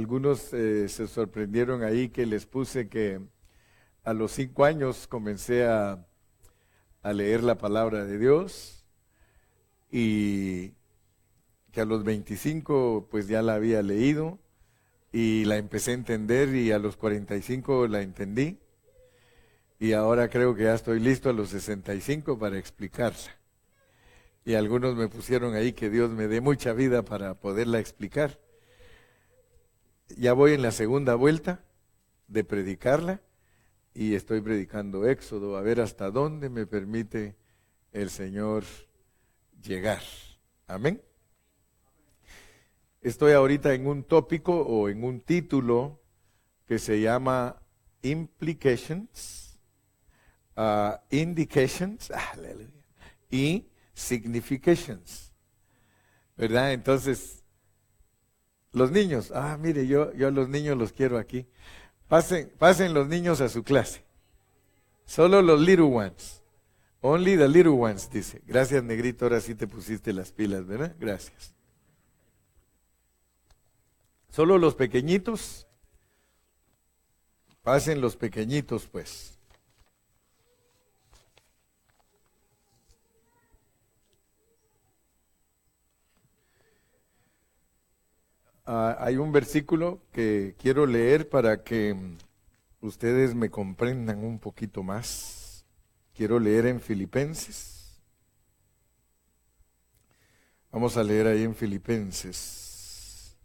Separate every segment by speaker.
Speaker 1: Algunos se sorprendieron ahí que les puse que a los 5 años comencé a leer la palabra de Dios y que a los 25 pues ya la había leído y la empecé a entender y a los 45 la entendí y ahora creo que ya estoy listo a los 65 para explicarla. Y algunos me pusieron ahí que Dios me dé mucha vida para poderla explicar. Ya voy en la segunda vuelta de predicarla y estoy predicando Éxodo, a ver hasta dónde me permite el Señor llegar. Amén. Estoy ahorita en un tópico o en un título que se llama Implications, Indications, y Significations, ¿verdad? Entonces, los niños, mire, yo a los niños los quiero aquí. Pasen los niños a su clase. Solo los little ones. Only the little ones, dice. Gracias, negrito, ahora sí te pusiste las pilas, ¿verdad? Gracias. Solo los pequeñitos. Pasen los pequeñitos, pues. Hay un versículo que quiero leer para que ustedes me comprendan un poquito más. Quiero leer en Filipenses. Vamos a leer ahí en Filipenses,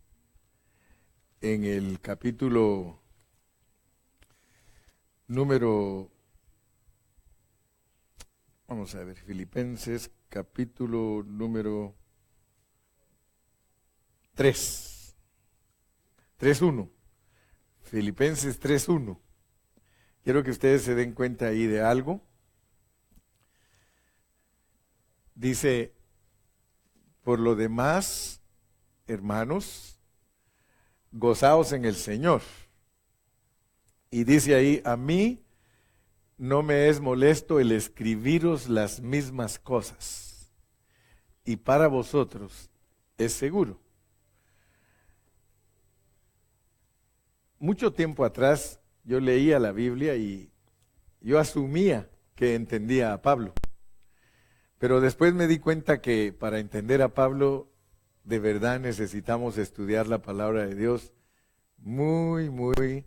Speaker 1: en el capítulo vamos a ver, Filipenses, capítulo número 3:1. Filipenses 3:1. Quiero que ustedes se den cuenta ahí de algo. Dice, por lo demás, hermanos, gozaos en el Señor. Y dice ahí, a mí no me es molesto el escribiros las mismas cosas. Y para vosotros es seguro. Mucho tiempo atrás yo leía la Biblia y yo asumía que entendía a Pablo. Pero después me di cuenta que para entender a Pablo, de verdad necesitamos estudiar la palabra de Dios muy, muy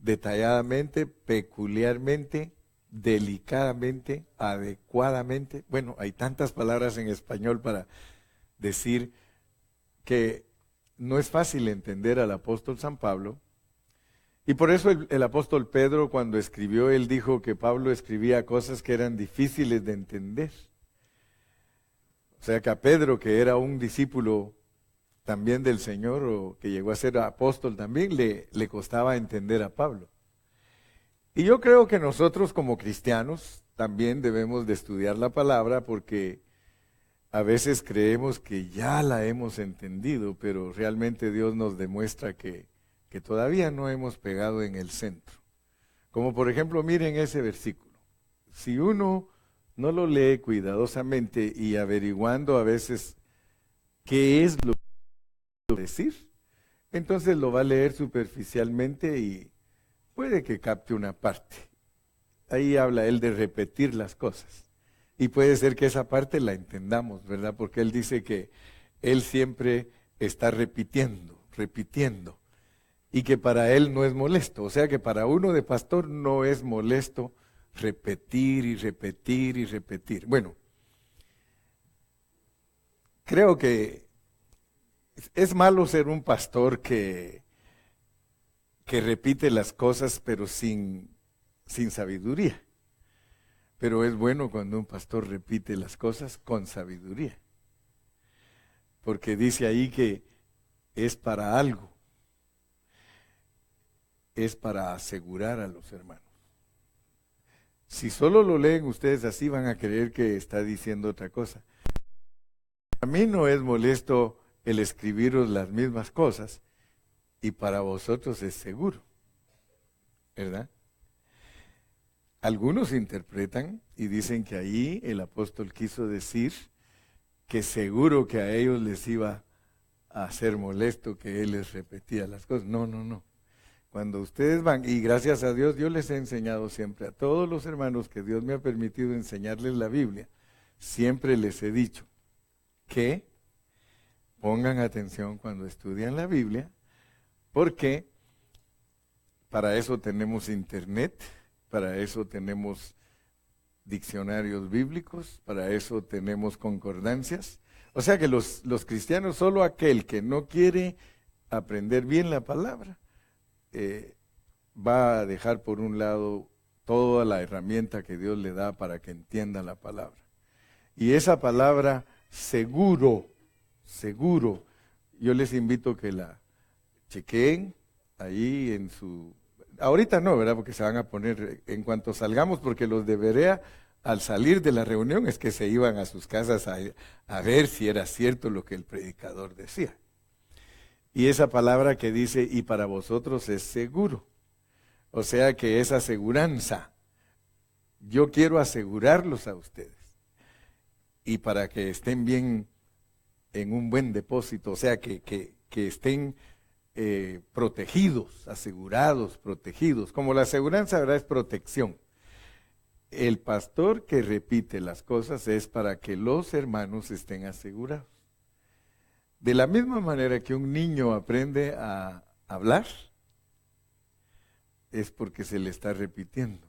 Speaker 1: detalladamente, peculiarmente, delicadamente, adecuadamente. Bueno, hay tantas palabras en español para decir que no es fácil entender al apóstol San Pablo. Y por eso el apóstol Pedro, cuando escribió, él dijo que Pablo escribía cosas que eran difíciles de entender. O sea que a Pedro, que era un discípulo también del Señor, o que llegó a ser apóstol también, le costaba entender a Pablo. Y yo creo que nosotros como cristianos también debemos de estudiar la palabra, porque a veces creemos que ya la hemos entendido, pero realmente Dios nos demuestra que todavía no hemos pegado en el centro. Como por ejemplo, miren ese versículo. Si uno no lo lee cuidadosamente y averiguando a veces qué es lo que quiere decir, entonces lo va a leer superficialmente y puede que capte una parte. Ahí habla él de repetir las cosas. Y puede ser que esa parte la entendamos, ¿verdad? Porque él dice que él siempre está repitiendo. Y que para él no es molesto. O sea que para uno de pastor no es molesto repetir y repetir y repetir. Bueno, creo que es malo ser un pastor que repite las cosas pero sin sabiduría. Pero es bueno cuando un pastor repite las cosas con sabiduría. Porque dice ahí que es para algo. Es para asegurar a los hermanos. Si solo lo leen ustedes así, van a creer que está diciendo otra cosa. A mí no es molesto el escribiros las mismas cosas y para vosotros es seguro, ¿verdad? Algunos interpretan y dicen que ahí el apóstol quiso decir que seguro que a ellos les iba a ser molesto que él les repetía las cosas. No, no, no. Cuando ustedes van, y gracias a Dios, yo les he enseñado siempre a todos los hermanos que Dios me ha permitido enseñarles la Biblia, siempre les he dicho que pongan atención cuando estudian la Biblia, porque para eso tenemos internet, para eso tenemos diccionarios bíblicos, para eso tenemos concordancias. O sea que los cristianos, solo aquel que no quiere aprender bien la palabra, va a dejar por un lado toda la herramienta que Dios le da para que entienda la palabra. Y esa palabra seguro, seguro, yo les invito que la chequeen ahí en su... Ahorita no, ¿verdad? Porque se van a poner en cuanto salgamos, porque los de Berea, al salir de la reunión, es que se iban a sus casas a ver si era cierto lo que el predicador decía. Y esa palabra que dice, y para vosotros es seguro. O sea que es aseguranza. Yo quiero asegurarlos a ustedes. Y para que estén bien en un buen depósito, o sea que estén protegidos, asegurados, protegidos. Como la aseguranza, ¿verdad? Es protección. El pastor que repite las cosas es para que los hermanos estén asegurados. De la misma manera que un niño aprende a hablar, es porque se le está repitiendo,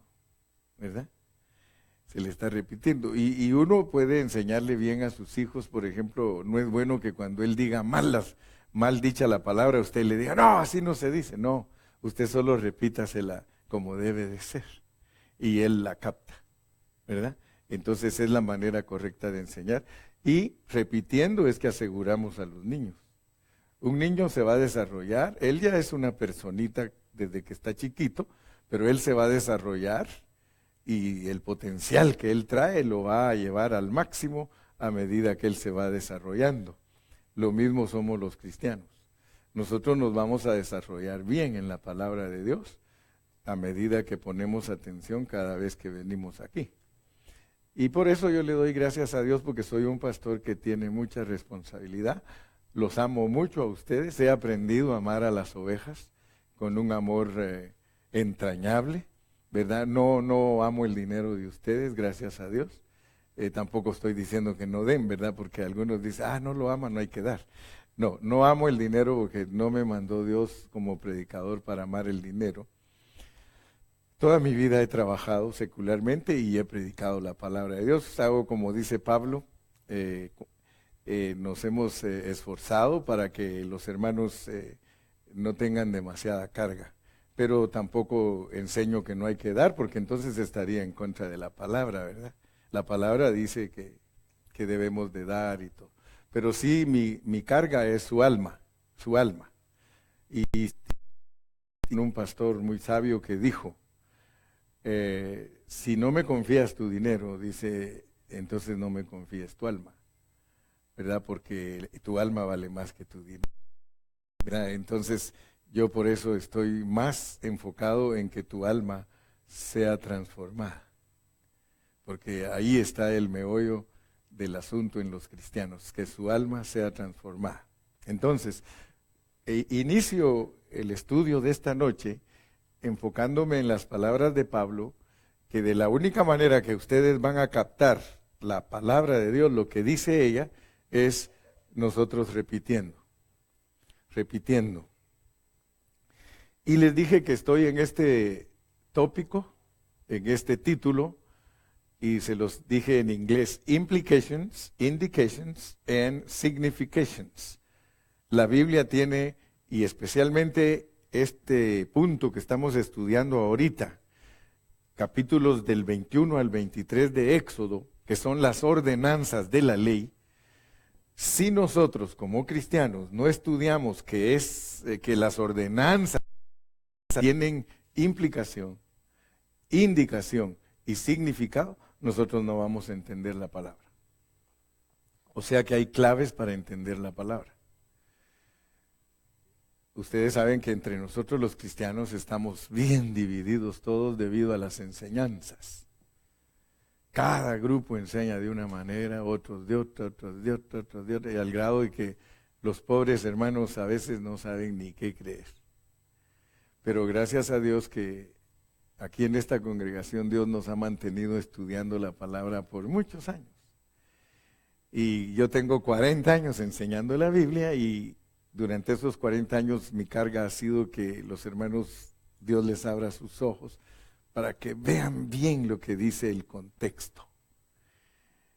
Speaker 1: ¿verdad? Se le está repitiendo. Y uno puede enseñarle bien a sus hijos, por ejemplo, no es bueno que cuando él diga mal dicha la palabra, usted le diga, no, así no se dice. No, usted solo repítasela como debe de ser. Y él la capta, ¿verdad? Entonces es la manera correcta de enseñar. Y repitiendo es que aseguramos a los niños. Un niño se va a desarrollar, él ya es una personita desde que está chiquito, pero él se va a desarrollar y el potencial que él trae lo va a llevar al máximo a medida que él se va desarrollando. Lo mismo somos los cristianos. Nosotros nos vamos a desarrollar bien en la palabra de Dios a medida que ponemos atención cada vez que venimos aquí. Y por eso yo le doy gracias a Dios, porque soy un pastor que tiene mucha responsabilidad. Los amo mucho a ustedes. He aprendido a amar a las ovejas con un amor entrañable, ¿verdad? No amo el dinero de ustedes, gracias a Dios. Tampoco estoy diciendo que no den, ¿verdad? Porque algunos dicen, no lo aman, no hay que dar. No amo el dinero porque no me mandó Dios como predicador para amar el dinero. Toda mi vida he trabajado secularmente y he predicado la palabra de Dios. Hago como dice Pablo, nos hemos esforzado para que los hermanos no tengan demasiada carga. Pero tampoco enseño que no hay que dar, porque entonces estaría en contra de la palabra, ¿verdad? La palabra dice que debemos de dar y todo. Pero sí, mi carga es su alma, su alma. Y tiene un pastor muy sabio que dijo, si no me confías tu dinero, dice, entonces no me confíes tu alma, ¿verdad? Porque tu alma vale más que tu dinero, ¿verdad? Entonces, yo por eso estoy más enfocado en que tu alma sea transformada, porque ahí está el meollo del asunto en los cristianos, que su alma sea transformada. Entonces, inicio el estudio de esta noche enfocándome en las palabras de Pablo, que de la única manera que ustedes van a captar la palabra de Dios, lo que dice ella, es nosotros repitiendo. Y les dije que estoy en este tópico, en este título, y se los dije en inglés, implications, indications and significations. La Biblia tiene, y especialmente este punto que estamos estudiando ahorita, capítulos del 21 al 23 de Éxodo, que son las ordenanzas de la ley. Si nosotros como cristianos no estudiamos que las ordenanzas tienen implicación, indicación y significado, nosotros no vamos a entender la palabra. O sea que hay claves para entender la palabra. Ustedes saben que entre nosotros los cristianos estamos bien divididos todos debido a las enseñanzas. Cada grupo enseña de una manera, otros de otra, otros de otra, otros de otra, y al grado de que Los pobres hermanos a veces no saben ni qué creer. Pero gracias a Dios que aquí en esta congregación Dios nos ha mantenido estudiando la palabra por muchos años. Y yo tengo 40 años enseñando la Biblia y durante esos 40 años mi carga ha sido que los hermanos, Dios les abra sus ojos para que vean bien lo que dice el contexto.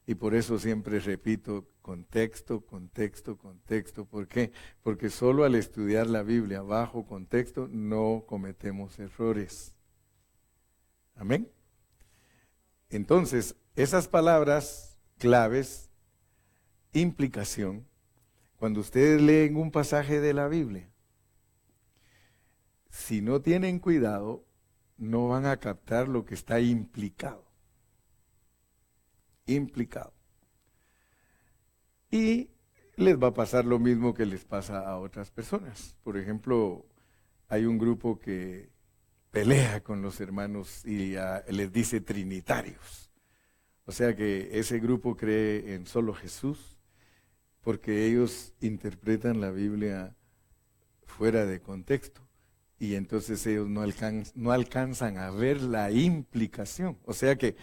Speaker 1: Y por eso siempre repito, contexto, contexto, contexto. ¿Por qué? Porque solo al estudiar la Biblia bajo contexto no cometemos errores. Amén. Entonces, esas palabras claves, implicación, cuando ustedes leen un pasaje de la Biblia, si no tienen cuidado, no van a captar lo que está implicado. Implicado. Y les va a pasar lo mismo que les pasa a otras personas. Por ejemplo, hay un grupo que pelea con los hermanos y les dice trinitarios. O sea que ese grupo cree en solo Jesús porque ellos interpretan la Biblia fuera de contexto y entonces ellos no alcanzan a ver la implicación. O sea que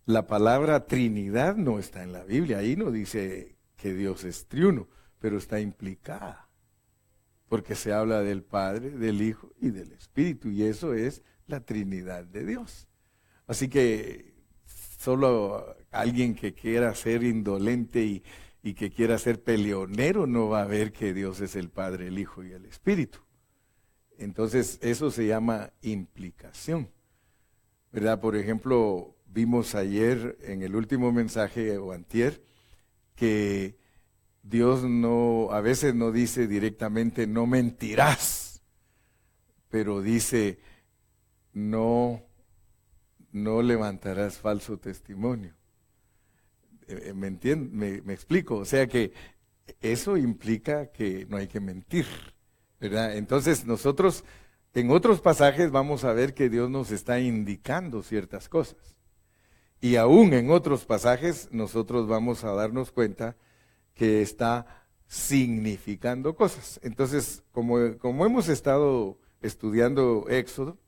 Speaker 1: la palabra Trinidad no está en la Biblia, ahí no dice que Dios es triuno, pero está implicada, porque se habla del Padre, del Hijo y del Espíritu, y eso es la Trinidad de Dios. Así que solo alguien que quiera ser indolente y que quiera ser peleonero no va a ver que Dios es el Padre, el Hijo y el Espíritu. Entonces eso se llama implicación, ¿verdad? Por ejemplo, vimos ayer en el último mensaje o antier que Dios a veces no dice directamente no mentirás, pero dice no levantarás falso testimonio. ¿Me entienden? Me explico, o sea que eso implica que no hay que mentir, ¿verdad? Entonces nosotros en otros pasajes vamos a ver que Dios nos está indicando ciertas cosas. Y aún en otros pasajes nosotros vamos a darnos cuenta que está significando cosas. Entonces, como hemos estado estudiando Éxodo,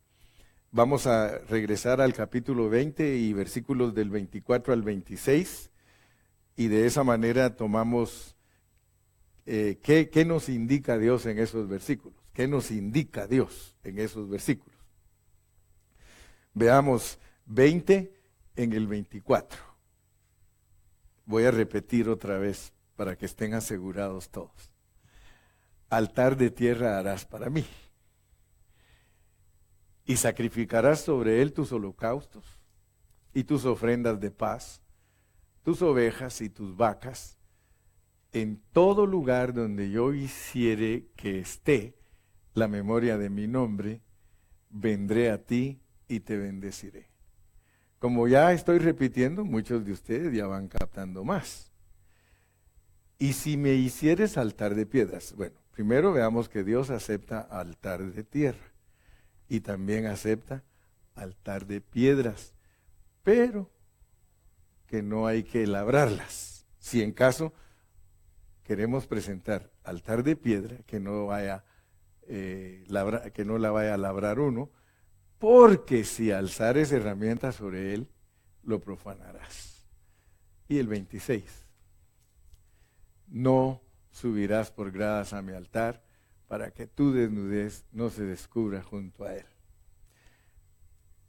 Speaker 1: vamos a regresar al capítulo 20 y versículos del 24 al 26, y de esa manera tomamos qué nos indica Dios en esos versículos. ¿Qué nos indica Dios en esos versículos? Veamos 20 en el 24. Voy a repetir otra vez para que estén asegurados todos. Altar de tierra harás para mí, y sacrificarás sobre él tus holocaustos y tus ofrendas de paz, tus ovejas y tus vacas, en todo lugar donde yo hiciere que esté la memoria de mi nombre, vendré a ti y te bendeciré. Como ya estoy repitiendo, muchos de ustedes ya van captando más. Y si me hicieres altar de piedras, bueno, primero veamos que Dios acepta altar de tierra y también acepta altar de piedras, pero que no hay que labrarlas. Si en caso queremos presentar altar de piedra, que no la vaya a labrar uno, porque si alzares herramientas sobre él, lo profanarás. Y el 26, no subirás por gradas a mi altar, para que tu desnudez no se descubra junto a él.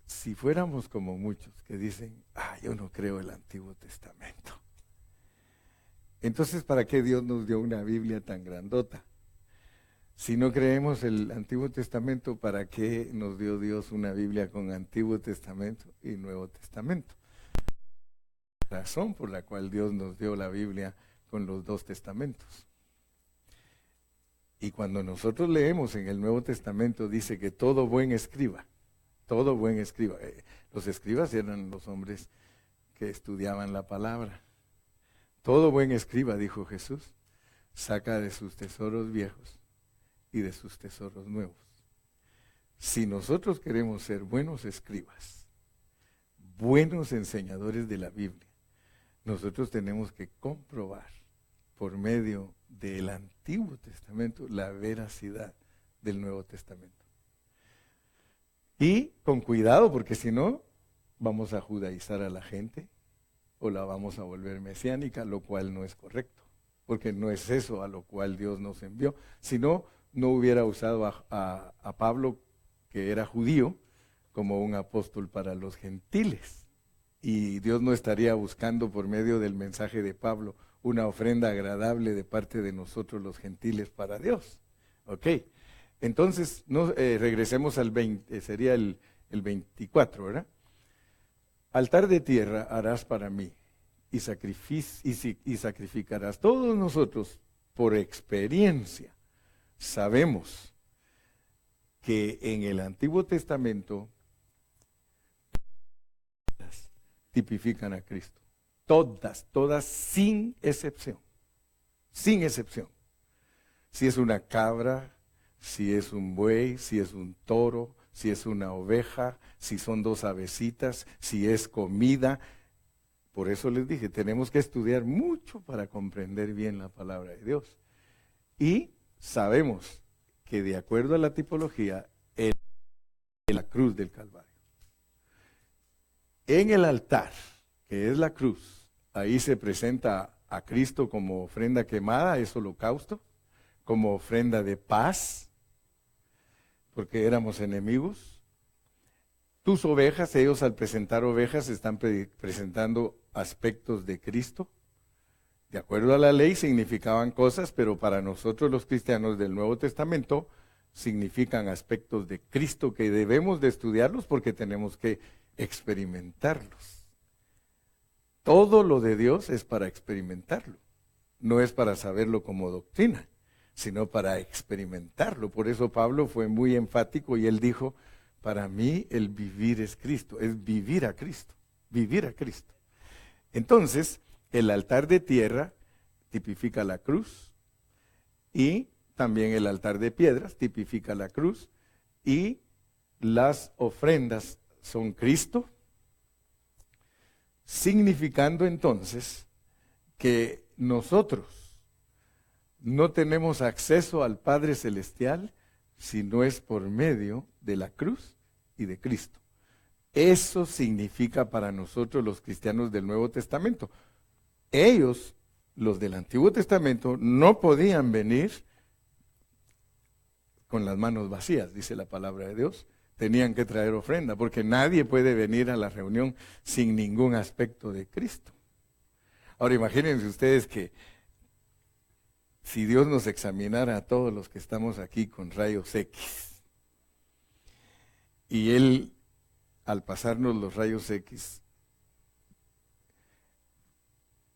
Speaker 1: Si fuéramos como muchos que dicen, yo no creo el Antiguo Testamento, entonces ¿para qué Dios nos dio una Biblia tan grandota? Si no creemos el Antiguo Testamento, ¿para qué nos dio Dios una Biblia con Antiguo Testamento y Nuevo Testamento? La razón por la cual Dios nos dio la Biblia con los dos testamentos. Y cuando nosotros leemos en el Nuevo Testamento, dice que todo buen escriba, los escribas eran los hombres que estudiaban la palabra. Todo buen escriba, dijo Jesús, saca de sus tesoros viejos y de sus tesoros nuevos. Si nosotros queremos ser buenos escribas, buenos enseñadores de la Biblia, nosotros tenemos que comprobar por medio del Antiguo Testamento la veracidad del Nuevo Testamento. Y con cuidado, porque si no, vamos a judaizar a la gente o la vamos a volver mesiánica, lo cual no es correcto, porque no es eso a lo cual Dios nos envió. Si no, no hubiera usado a Pablo, que era judío, como un apóstol para los gentiles. Y Dios no estaría buscando por medio del mensaje de Pablo una ofrenda agradable de parte de nosotros los gentiles para Dios. Ok, entonces regresemos al 20, sería el 24, ¿verdad? Altar de tierra harás para mí y sacrificarás. Todos nosotros, por experiencia, sabemos que en el Antiguo Testamento tipifican a Cristo. Todas, sin excepción. Sin excepción. Si es una cabra, si es un buey, si es un toro, si es una oveja, si son 2 avecitas, si es comida. Por eso les dije, tenemos que estudiar mucho para comprender bien la palabra de Dios. Y sabemos que de acuerdo a la tipología, es la cruz del Calvario. En el altar, que es la cruz, ahí se presenta a Cristo como ofrenda quemada, es holocausto, como ofrenda de paz, porque éramos enemigos. Tus ovejas, ellos al presentar ovejas están presentando aspectos de Cristo. De acuerdo a la ley significaban cosas, pero para nosotros los cristianos del Nuevo Testamento significan aspectos de Cristo que debemos de estudiarlos porque tenemos que experimentarlos. Todo lo de Dios es para experimentarlo, no es para saberlo como doctrina, sino para experimentarlo. Por eso Pablo fue muy enfático y él dijo, para mí el vivir es Cristo, es vivir a Cristo, vivir a Cristo. Entonces, el altar de tierra tipifica la cruz y también el altar de piedras tipifica la cruz y las ofrendas son Cristo, significando entonces que nosotros no tenemos acceso al Padre Celestial si no es por medio de la cruz y de Cristo. Eso significa para nosotros los cristianos del Nuevo Testamento. Ellos, los del Antiguo Testamento, no podían venir con las manos vacías, dice la palabra de Dios. Tenían que traer ofrenda, porque nadie puede venir a la reunión sin ningún aspecto de Cristo. Ahora imagínense ustedes que si Dios nos examinara a todos los que estamos aquí con rayos X, y Él, al pasarnos los rayos X,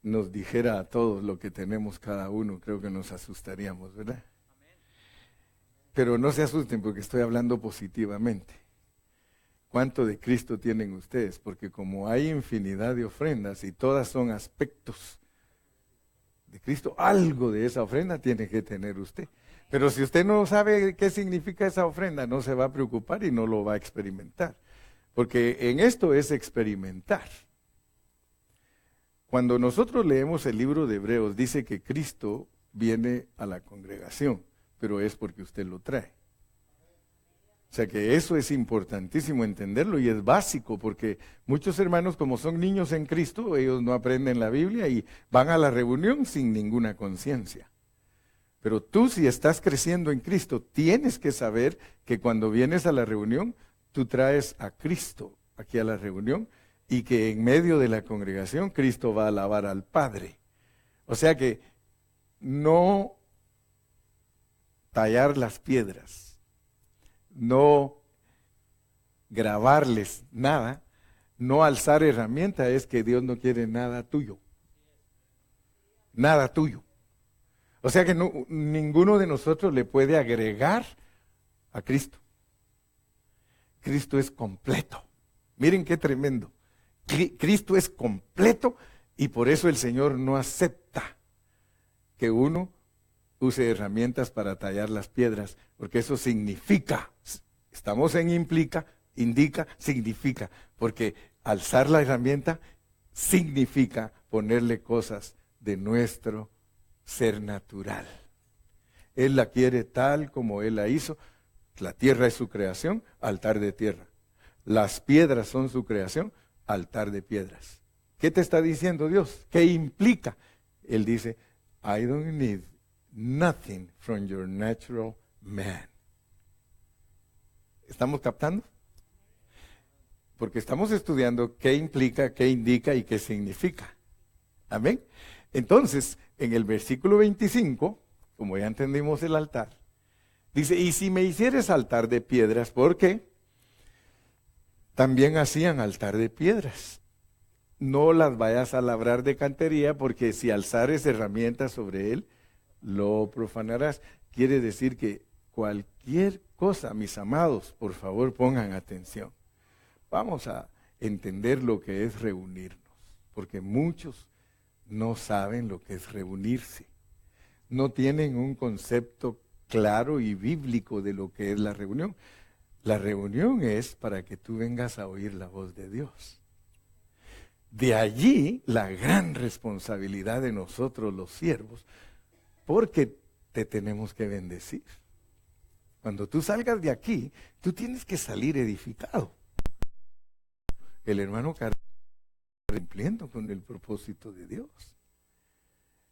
Speaker 1: nos dijera a todos lo que tenemos cada uno, creo que nos asustaríamos, ¿verdad? Pero no se asusten porque estoy hablando positivamente. ¿Cuánto de Cristo tienen ustedes? Porque como hay infinidad de ofrendas y todas son aspectos de Cristo, algo de esa ofrenda tiene que tener usted. Pero si usted no sabe qué significa esa ofrenda, no se va a preocupar y no lo va a experimentar. Porque en esto es experimentar. Cuando nosotros leemos el libro de Hebreos, dice que Cristo viene a la congregación, pero es porque usted lo trae. O sea que eso es importantísimo entenderlo y es básico, porque muchos hermanos, como son niños en Cristo, ellos no aprenden la Biblia y van a la reunión sin ninguna conciencia. Pero tú, si estás creciendo en Cristo, tienes que saber que cuando vienes a la reunión, tú traes a Cristo aquí a la reunión y que en medio de la congregación Cristo va a alabar al Padre. O sea que no tallar las piedras, no grabarles nada, no alzar herramienta, es que Dios no quiere nada tuyo. Nada tuyo. O sea que ninguno de nosotros le puede agregar a Cristo. Cristo es completo. Miren qué tremendo. Cristo es completo y por eso el Señor no acepta que uno use herramientas para tallar las piedras, porque eso significa, estamos en indica, significa, porque alzar la herramienta significa ponerle cosas de nuestro ser natural. Él la quiere tal como Él la hizo. La tierra es su creación, altar de tierra. Las piedras son su creación, altar de piedras. ¿Qué te está diciendo Dios? ¿Qué implica? Él dice, I don't need nothing from your natural man. ¿Estamos captando? Porque estamos estudiando qué implica, qué indica y qué significa. Amén. Entonces, en el versículo 25, como ya entendimos el altar, dice, y si me hicieres altar de piedras, ¿por qué? También hacían altar de piedras. No las vayas a labrar de cantería, porque si alzares herramientas sobre él, lo profanarás. Quiere decir que cualquier cosa, mis amados, por favor pongan atención. Vamos a entender lo que es reunirnos, porque muchos no saben lo que es reunirse. No tienen un concepto claro y bíblico de lo que es la reunión. La reunión es para que tú vengas a oír la voz de Dios. De allí la gran responsabilidad de nosotros los siervos, porque te tenemos que bendecir. Cuando tú salgas de aquí, tú tienes que salir edificado. El hermano Carlos está cumpliendo con el propósito de Dios.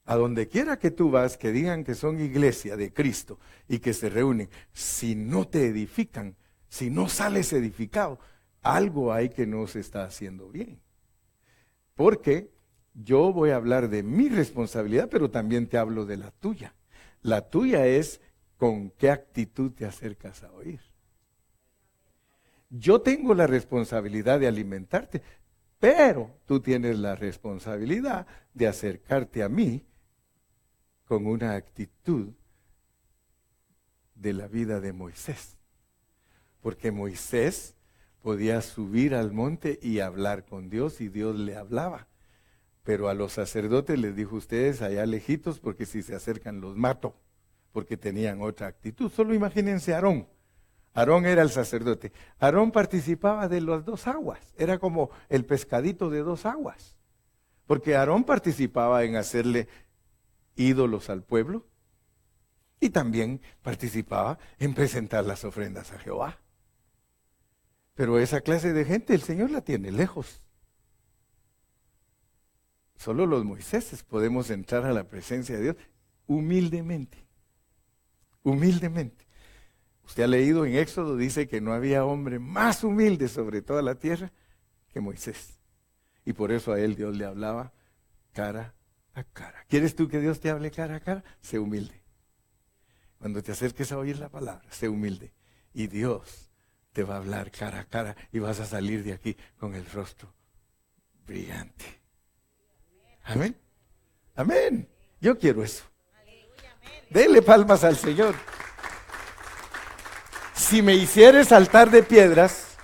Speaker 1: A donde quiera que tú vas, que digan que son iglesia de Cristo y que se reúnen, si no te edifican, si no sales edificado, algo hay que no se está haciendo bien. Porque yo voy a hablar de mi responsabilidad, pero también te hablo de la tuya. La tuya es con qué actitud te acercas a oír. Yo tengo la responsabilidad de alimentarte, pero tú tienes la responsabilidad de acercarte a mí con una actitud de la vida de Moisés. Porque Moisés podía subir al monte y hablar con Dios y Dios le hablaba. Pero a los sacerdotes les dijo, ustedes allá lejitos, porque si se acercan los mato, porque tenían otra actitud. Solo imagínense a Aarón. Aarón era el sacerdote. Aarón participaba de las dos aguas. Era como el pescadito de dos aguas. Porque Aarón participaba en hacerle ídolos al pueblo y también participaba en presentar las ofrendas a Jehová. Pero esa clase de gente el Señor la tiene lejos. Solo los Moiséses podemos entrar a la presencia de Dios humildemente. Humildemente. Usted ha leído en Éxodo, dice que no había hombre más humilde sobre toda la tierra que Moisés. Y por eso a él Dios le hablaba cara a cara. ¿Quieres tú que Dios te hable cara a cara? Sé humilde. Cuando te acerques a oír la palabra, sé humilde. Y Dios te va a hablar cara a cara y vas a salir de aquí con el rostro brillante. Amén. Amén. Yo quiero eso. Dele palmas al Señor. Si me hicieres altar de piedras,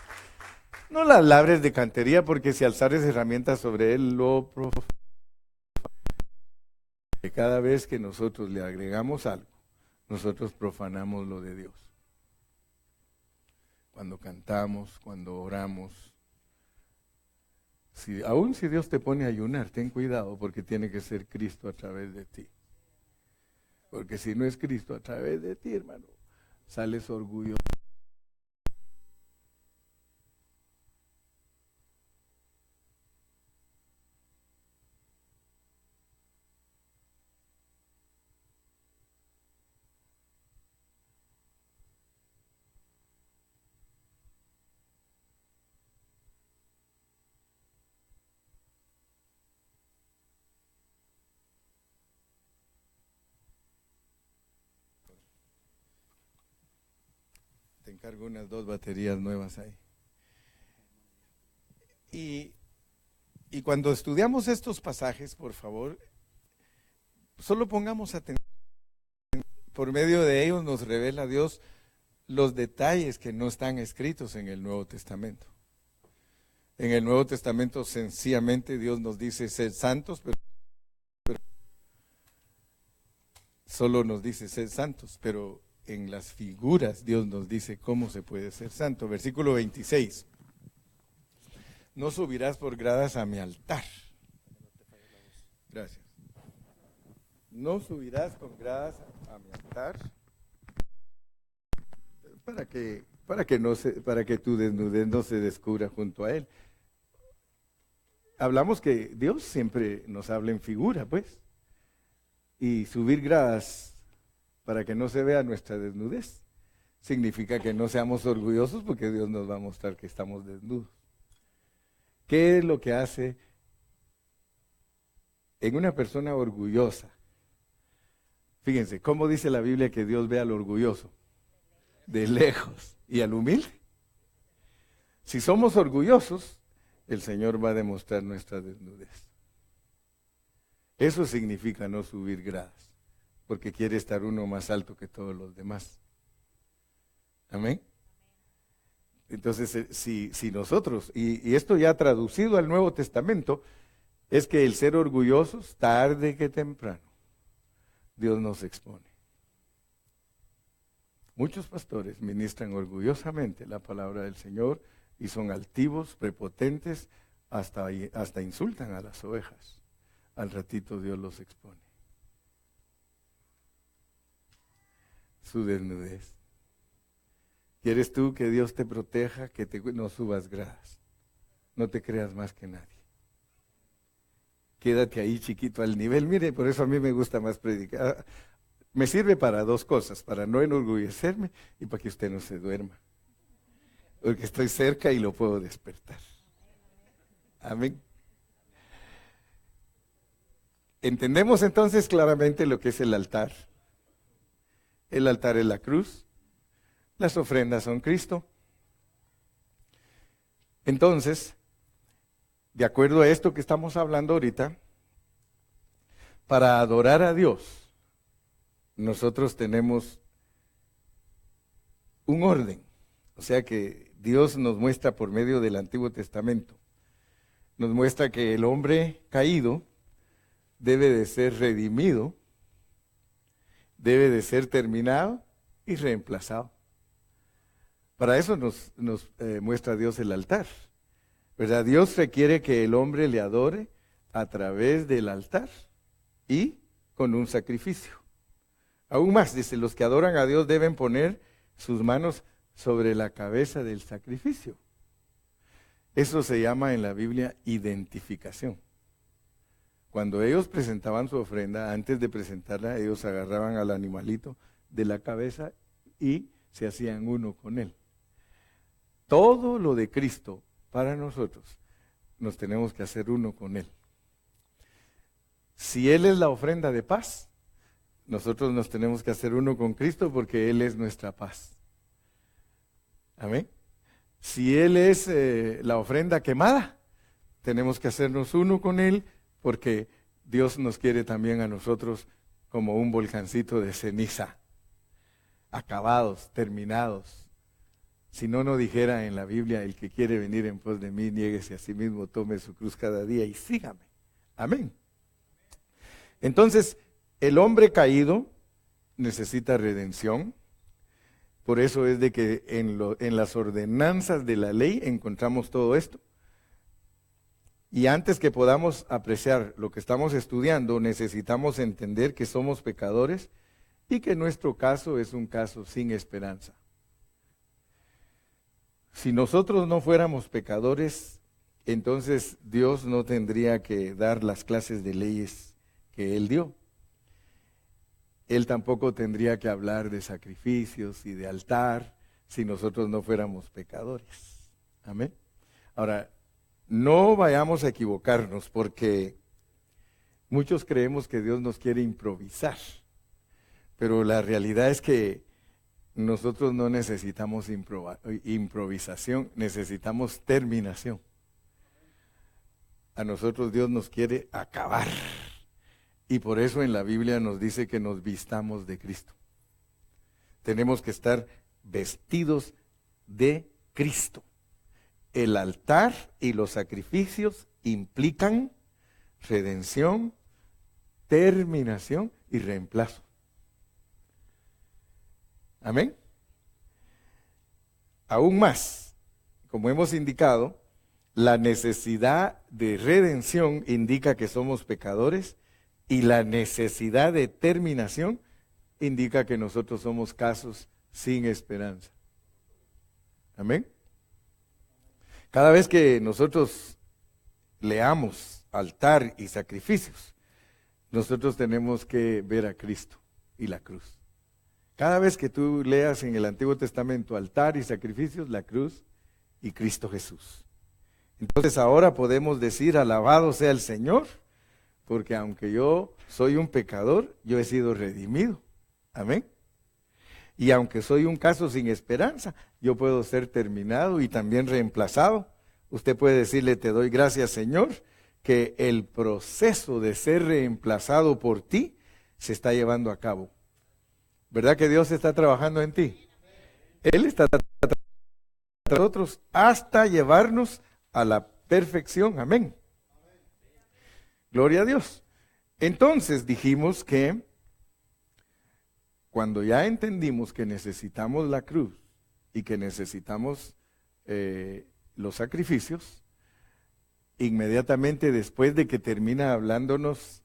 Speaker 1: no las labres de cantería, porque si alzares herramientas sobre él, lo profanarás. Cada vez que nosotros le agregamos algo, nosotros profanamos lo de Dios. Cuando cantamos, cuando oramos, aún si Dios te pone a ayunar, ten cuidado, porque tiene que ser Cristo a través de ti. Porque si no es Cristo a través de ti, hermano, sales orgulloso. Te encargo unas 2 baterías nuevas ahí. Y cuando estudiamos estos pasajes, por favor, solo pongamos atención. Por medio de ellos nos revela Dios los detalles que no están escritos en el Nuevo Testamento. En el Nuevo Testamento sencillamente Dios nos dice sed santos, pero solo nos dice sed santos, pero en las figuras Dios nos dice cómo se puede ser santo. Versículo 26. No subirás por gradas a mi altar. Gracias. No subirás por gradas a mi altar, ni no subirás con gradas a mi altar para que tu desnudez no se descubra junto a él. Hablamos que Dios siempre nos habla en figura, pues. Y subir gradas para que no se vea nuestra desnudez significa que no seamos orgullosos, porque Dios nos va a mostrar que estamos desnudos. ¿Qué es lo que hace en una persona orgullosa? Fíjense, ¿cómo dice la Biblia que Dios ve al orgulloso? De lejos. ¿Y al humilde? Si somos orgullosos, el Señor va a demostrar nuestra desnudez. Eso significa no subir gradas, porque quiere estar uno más alto que todos los demás. Amén. Entonces, si nosotros, y esto ya traducido al Nuevo Testamento, es que el ser orgullosos, tarde que temprano, Dios nos expone. Muchos pastores ministran orgullosamente la palabra del Señor y son altivos, prepotentes, hasta insultan a las ovejas. Al ratito Dios los expone. Su desnudez. ¿Quieres tú que Dios te proteja, que no subas gradas? No te creas más que nadie. Quédate ahí chiquito al nivel. Mire, por eso a mí me gusta más predicar. Me sirve para dos cosas, para no enorgullecerme y para que usted no se duerma. Porque estoy cerca y lo puedo despertar. Amén. Entendemos entonces claramente lo que es el altar. El altar es la cruz. Las ofrendas son Cristo. Entonces, de acuerdo a esto que estamos hablando ahorita, para adorar a Dios, nosotros tenemos un orden. O sea que Dios nos muestra por medio del Antiguo Testamento, nos muestra que el hombre caído debe de ser redimido, debe de ser terminado y reemplazado. Para eso nos muestra Dios el altar, ¿verdad? Dios requiere que el hombre le adore a través del altar y con un sacrificio. Aún más, dice, los que adoran a Dios deben poner sus manos sobre la cabeza del sacrificio. Eso se llama en la Biblia identificación. Cuando ellos presentaban su ofrenda, antes de presentarla, ellos agarraban al animalito de la cabeza y se hacían uno con él. Todo lo de Cristo para nosotros, nos tenemos que hacer uno con Él. Si Él es la ofrenda de paz, nosotros nos tenemos que hacer uno con Cristo porque Él es nuestra paz. Amén. Si Él es la ofrenda quemada, tenemos que hacernos uno con Él porque Dios nos quiere también a nosotros como un volcancito de ceniza, acabados, terminados. Si no, no dijera en la Biblia, el que quiere venir en pos de mí, niéguese a sí mismo, tome su cruz cada día y sígame. Amén. Entonces, el hombre caído necesita redención. Por eso es de que en las ordenanzas de la ley encontramos todo esto. Y antes que podamos apreciar lo que estamos estudiando, necesitamos entender que somos pecadores y que nuestro caso es un caso sin esperanza. Si nosotros no fuéramos pecadores, entonces Dios no tendría que dar las clases de leyes que Él dio. Él tampoco tendría que hablar de sacrificios y de altar si nosotros no fuéramos pecadores. Amén. Ahora, no vayamos a equivocarnos porque muchos creemos que Dios nos quiere improvisar, pero la realidad es que nosotros no necesitamos improvisación, necesitamos terminación. A nosotros Dios nos quiere acabar. Y por eso en la Biblia nos dice que nos vistamos de Cristo. Tenemos que estar vestidos de Cristo. El altar y los sacrificios implican redención, terminación y reemplazo. Amén. Aún más, como hemos indicado, la necesidad de redención indica que somos pecadores Y la necesidad de terminación indica que nosotros somos casos sin esperanza. Amén. Cada vez que nosotros leamos altar y sacrificios, nosotros tenemos que ver a Cristo y la cruz. Cada vez que tú leas en el Antiguo Testamento altar y sacrificios, la cruz y Cristo Jesús. Entonces ahora podemos decir, alabado sea el Señor, porque aunque yo soy un pecador, yo he sido redimido. Amén. Y aunque soy un caso sin esperanza, yo puedo ser terminado y también reemplazado. Usted puede decirle, te doy gracias, Señor, que el proceso de ser reemplazado por ti se está llevando a cabo. ¿Verdad que Dios está trabajando en ti? Él está trabajando en nosotros hasta llevarnos a la perfección. Amén. Gloria a Dios. Entonces dijimos que cuando ya entendimos que necesitamos la cruz y que necesitamos los sacrificios, inmediatamente después de que termina hablándonos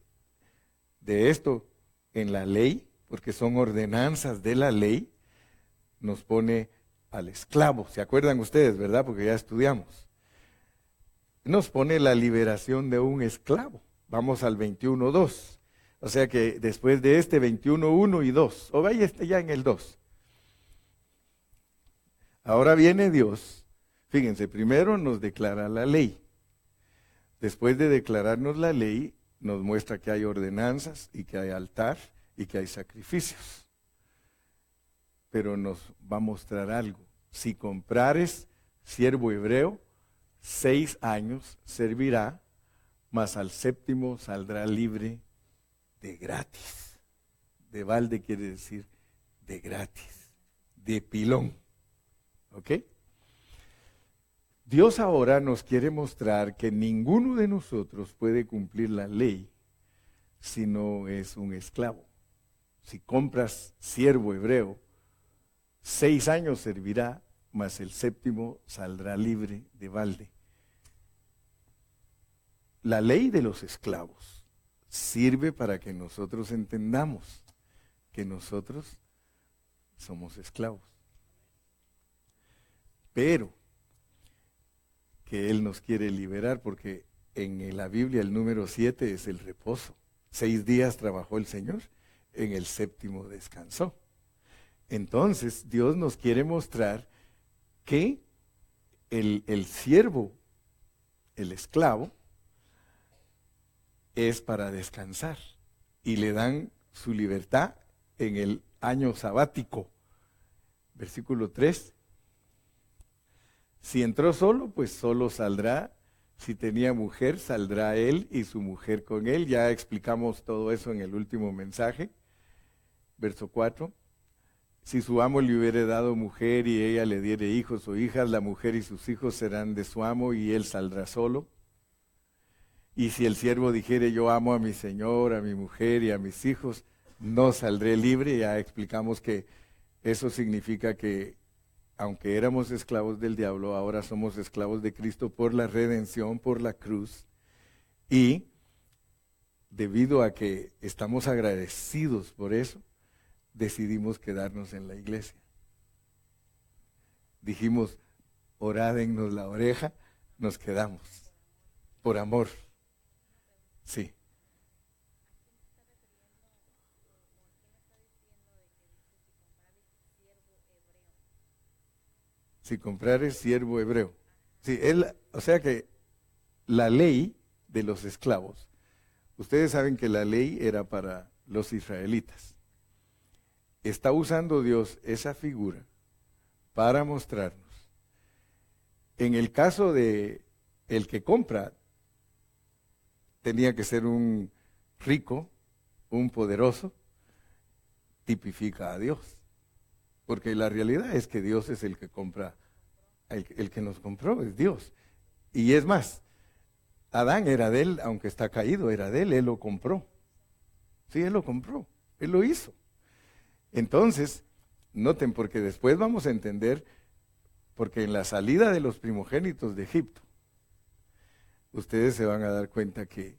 Speaker 1: de esto en la ley, porque son ordenanzas de la ley, nos pone al esclavo. ¿Se acuerdan ustedes, verdad? Porque ya estudiamos. Nos pone la liberación de un esclavo. Vamos al 21.2. O sea que después de este 21.1 y 2, o vaya ya en el 2. Ahora viene Dios. Fíjense, primero nos declara la ley. Después de declararnos la ley, nos muestra que hay ordenanzas y que hay altar y que hay sacrificios. Pero nos va a mostrar algo. Si comprares siervo hebreo, 6 años servirá, mas al 7º saldrá libre de gratis. De balde quiere decir de gratis, de pilón. ¿Ok? Dios ahora nos quiere mostrar que ninguno de nosotros puede cumplir la ley si no es un esclavo. Si compras siervo hebreo, 6 años servirá, mas el 7º saldrá libre de balde. La ley de los esclavos sirve para que nosotros entendamos que nosotros somos esclavos. Pero que Él nos quiere liberar porque en la Biblia el número 7 es el reposo. 6 días trabajó el Señor, en el 7º descansó. Entonces Dios nos quiere mostrar que el siervo, el esclavo, es para descansar y le dan su libertad en el año sabático. Versículo 3. Si entró solo, pues solo saldrá. Si tenía mujer, saldrá él y su mujer con él. Ya explicamos todo eso en el último mensaje. Verso 4. Si su amo le hubiere dado mujer y ella le diere hijos o hijas, la mujer y sus hijos serán de su amo y él saldrá solo. Y si el siervo dijere, yo amo a mi señor, a mi mujer y a mis hijos, no saldré libre. Ya explicamos que eso significa que aunque éramos esclavos del diablo, ahora somos esclavos de Cristo por la redención, por la cruz. Y debido a que estamos agradecidos por eso, decidimos quedarnos en la iglesia. Dijimos, orádennos la oreja, nos quedamos. Por amor. Sí. Si comprares siervo hebreo. Sí, o sea que la ley de los esclavos, ustedes saben que la ley era para los israelitas. Está usando Dios esa figura para mostrarnos. En el caso de el que compra, tenía que ser un rico, un poderoso, tipifica a Dios. Porque la realidad es que Dios es el que compra, el que nos compró es Dios. Y es más, Adán era de él, aunque está caído, era de él lo compró. Sí, él lo compró, él lo hizo. Entonces, noten, porque después vamos a entender, porque en la salida de los primogénitos de Egipto, ustedes se van a dar cuenta que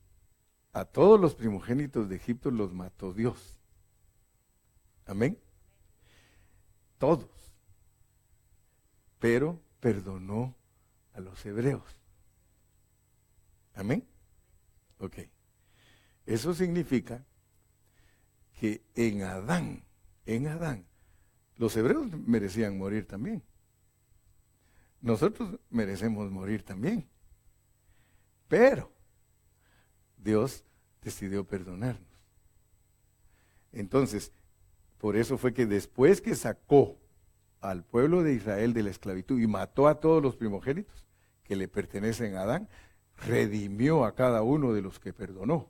Speaker 1: A todos los primogénitos de Egipto los mató Dios. Amén. Todos. Pero perdonó a los hebreos. Amén. Ok. Eso significa que en Adán, los hebreos merecían morir también. Nosotros merecemos morir también. Pero Dios decidió perdonarnos. Entonces, por eso fue que después que sacó al pueblo de Israel de la esclavitud y mató a todos los primogénitos que le pertenecen a Adán, redimió a cada uno de los que perdonó.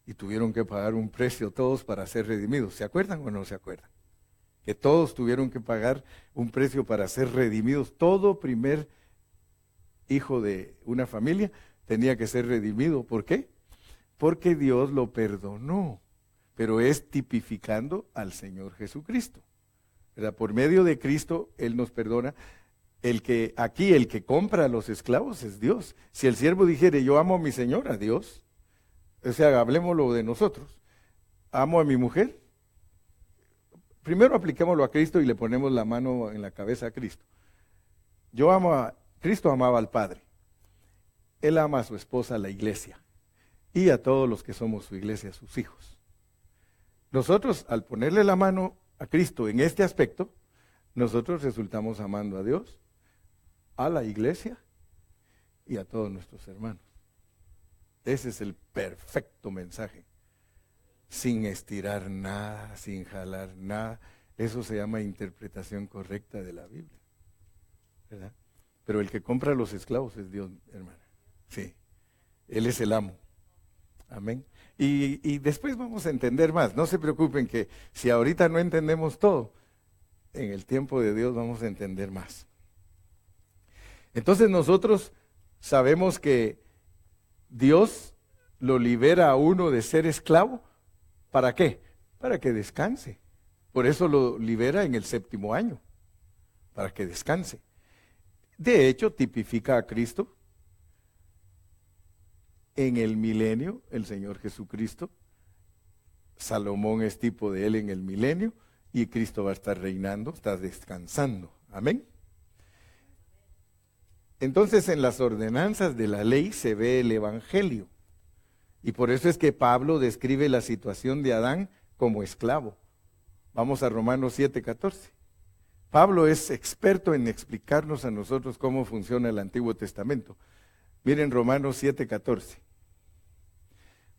Speaker 1: Y tuvieron que pagar un precio todos para ser redimidos. ¿Se acuerdan o no se acuerdan? Que todos tuvieron que pagar un precio para ser redimidos. Todo primer hijo de una familia tenía que ser redimido. ¿Por qué? Porque Dios lo perdonó. Pero es tipificando al Señor Jesucristo. ¿Verdad? Por medio de Cristo, Él nos perdona. El que compra a los esclavos es Dios. Si el siervo dijere, yo amo a mi Señor, a Dios. O sea, hablemoslo de nosotros. Amo a mi mujer. Primero apliquémoslo a Cristo y le ponemos la mano en la cabeza a Cristo. Cristo amaba al Padre. Él ama a su esposa, a la iglesia. Y a todos los que somos su iglesia, sus hijos. Nosotros, al ponerle la mano a Cristo en este aspecto, nosotros resultamos amando a Dios, a la iglesia y a todos nuestros hermanos. Ese es el perfecto mensaje. Sin estirar nada, sin jalar nada. Eso se llama interpretación correcta de la Biblia. ¿Verdad? Pero el que compra a los esclavos es Dios, hermana. Sí, Él es el amo. Amén. Y después vamos a entender más. No se preocupen que si ahorita no entendemos todo, en el tiempo de Dios vamos a entender más. Entonces nosotros sabemos que Dios lo libera a uno de ser esclavo. ¿Para qué? Para que descanse. Por eso lo libera en el 7º año, para que descanse. De hecho, tipifica a Cristo. En el milenio, el Señor Jesucristo, Salomón es tipo de él en el milenio, y Cristo va a estar reinando, está descansando. Amén. Entonces, en las ordenanzas de la ley se ve el evangelio. Y por eso es que Pablo describe la situación de Adán como esclavo. Vamos a Romanos 7:14. Pablo es experto en explicarnos a nosotros cómo funciona el Antiguo Testamento. Miren Romanos 7:14.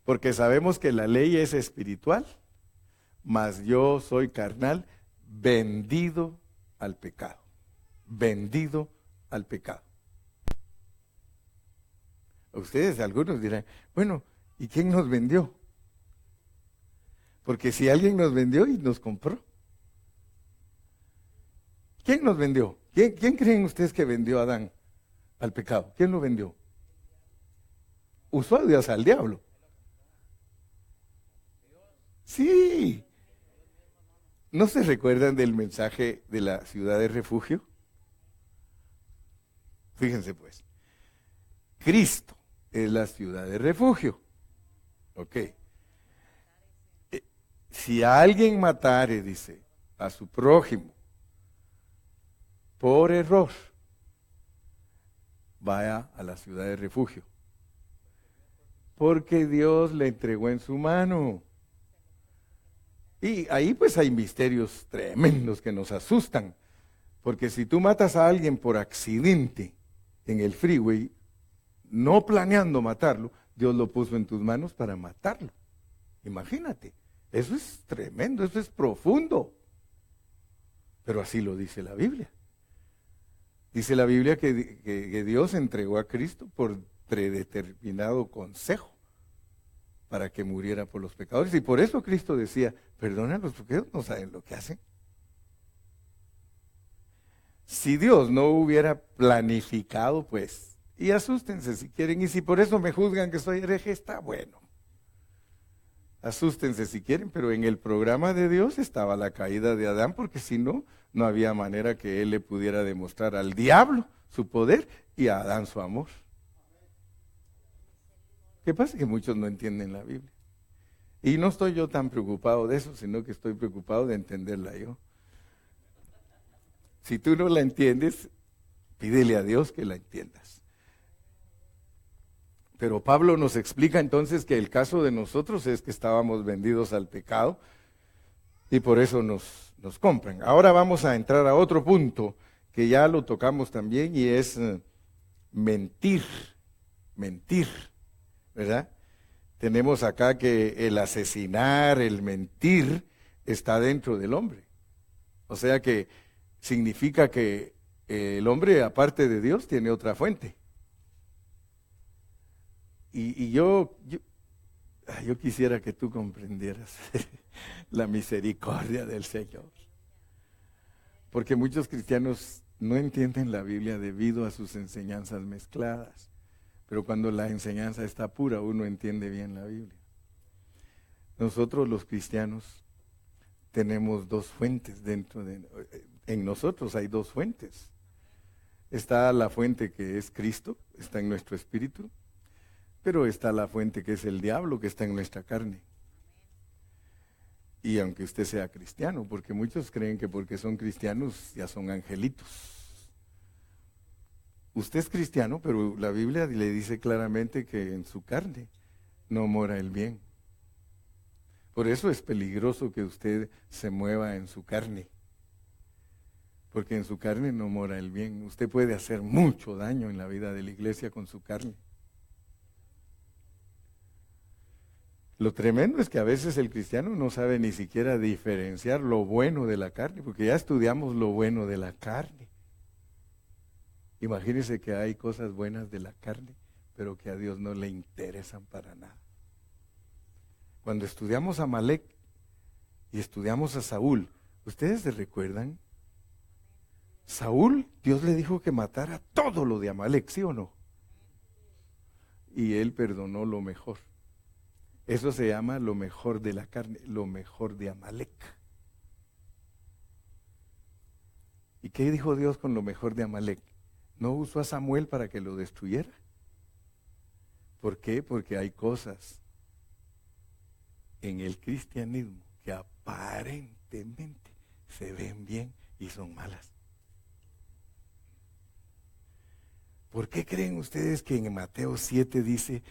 Speaker 1: Porque sabemos que la ley es espiritual, mas yo soy carnal, vendido al pecado. Vendido al pecado. Ustedes, algunos dirán, bueno, ¿y quién nos vendió? Porque si alguien nos vendió y nos compró. ¿Quién nos vendió? ¿Quién creen ustedes que vendió a Adán al pecado? ¿Quién lo vendió? Usó a Dios al diablo. Sí. ¿No se recuerdan del mensaje de la ciudad de refugio? Fíjense pues. Cristo es la ciudad de refugio. Ok. Si alguien matare, dice, a su prójimo por error, vaya a la ciudad de refugio. Porque Dios le entregó en su mano. Y ahí pues hay misterios tremendos que nos asustan. Porque si tú matas a alguien por accidente en el freeway, no planeando matarlo, Dios lo puso en tus manos para matarlo. Imagínate, eso es tremendo, eso es profundo. Pero así lo dice la Biblia. Dice la Biblia que Dios entregó a Cristo por predeterminado consejo para que muriera por los pecadores. Y por eso Cristo decía, perdónalos porque ellos no saben lo que hacen. Si Dios no hubiera planificado, pues, y asústense si quieren, y si por eso me juzgan que soy hereje, está bueno. Asústense si quieren, pero en el programa de Dios estaba la caída de Adán, porque si no, no había manera que él le pudiera demostrar al diablo su poder y a Adán su amor. ¿Qué pasa? Que muchos no entienden la Biblia. Y no estoy yo tan preocupado de eso, sino que estoy preocupado de entenderla yo. Si tú no la entiendes, pídele a Dios que la entiendas. Pero Pablo nos explica entonces que el caso de nosotros es que estábamos vendidos al pecado y por eso nos compran. Ahora vamos a entrar a otro punto que ya lo tocamos también y es mentir, ¿verdad? Tenemos acá que el asesinar, el mentir, está dentro del hombre. O sea que significa que el hombre, aparte de Dios, tiene otra fuente. Y yo quisiera que tú comprendieras la misericordia del Señor. Porque muchos cristianos no entienden la Biblia debido a sus enseñanzas mezcladas. Pero cuando la enseñanza está pura, uno entiende bien la Biblia. Nosotros los cristianos tenemos dos fuentes en nosotros hay dos fuentes. Está la fuente que es Cristo, está en nuestro espíritu, pero está la fuente que es el diablo, que está en nuestra carne. Y aunque usted sea cristiano, porque muchos creen que porque son cristianos ya son angelitos. Usted es cristiano, pero la Biblia le dice claramente que en su carne no mora el bien. Por eso es peligroso que usted se mueva en su carne. Porque en su carne no mora el bien. Usted puede hacer mucho daño en la vida de la iglesia con su carne. Lo tremendo es que a veces el cristiano no sabe ni siquiera diferenciar lo bueno de la carne, porque ya estudiamos lo bueno de la carne. Imagínense que hay cosas buenas de la carne, pero que a Dios no le interesan para nada. Cuando estudiamos a Amalek y estudiamos a Saúl, ¿ustedes se recuerdan? Saúl, Dios le dijo que matara todo lo de Amalek, ¿sí o no? Y él perdonó lo mejor. Eso se llama lo mejor de la carne, lo mejor de Amalek. ¿Y qué dijo Dios con lo mejor de Amalek? ¿No usó a Samuel para que lo destruyera? ¿Por qué? Porque hay cosas en el cristianismo que aparentemente se ven bien y son malas. ¿Por qué creen ustedes que en Mateo 7 dice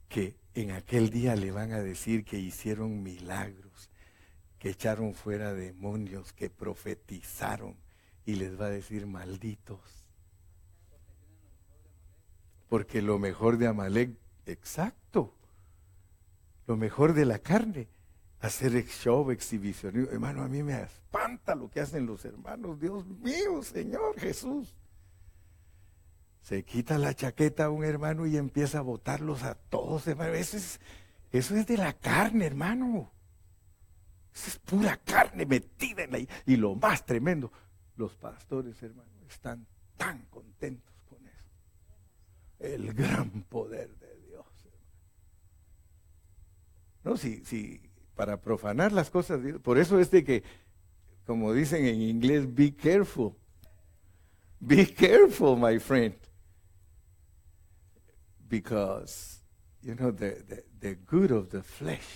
Speaker 1: que en aquel día le van a decir que hicieron milagros, que echaron fuera demonios, que profetizaron, y les va a decir malditos? Porque lo mejor de Amalek, exacto, lo mejor de la carne, hacer show, exhibicionismo. Hermano, a mí me espanta lo que hacen los hermanos. Dios mío, Señor Jesús. Se quita la chaqueta a un hermano y empieza a botarlos a todos, hermano. Eso es de la carne, hermano. Eso es pura carne metida en ahí. Y lo más tremendo, los pastores, hermano, están tan contentos con eso. El gran poder de Dios, hermano. No, si para profanar las cosas de Dios, por eso es de que, como dicen en inglés, be careful. Be careful, my friend. Because, the good of the flesh.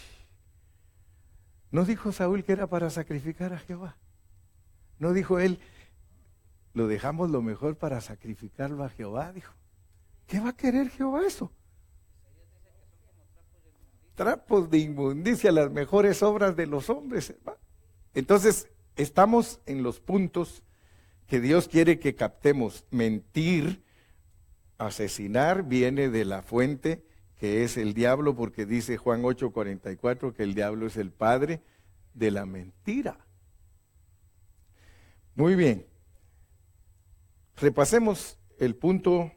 Speaker 1: ¿No dijo Saúl que era para sacrificar a Jehová? ¿No dijo él, lo dejamos lo mejor para sacrificarlo a Jehová? Dijo, ¿qué va a querer Jehová eso? Trapos de inmundicia, las mejores obras de los hombres, hermano. Entonces, estamos en los puntos que Dios quiere que captemos. Mentir, asesinar viene de la fuente que es el diablo, porque dice Juan 8:44 que el diablo es el padre de la mentira. Muy bien, repasemos el punto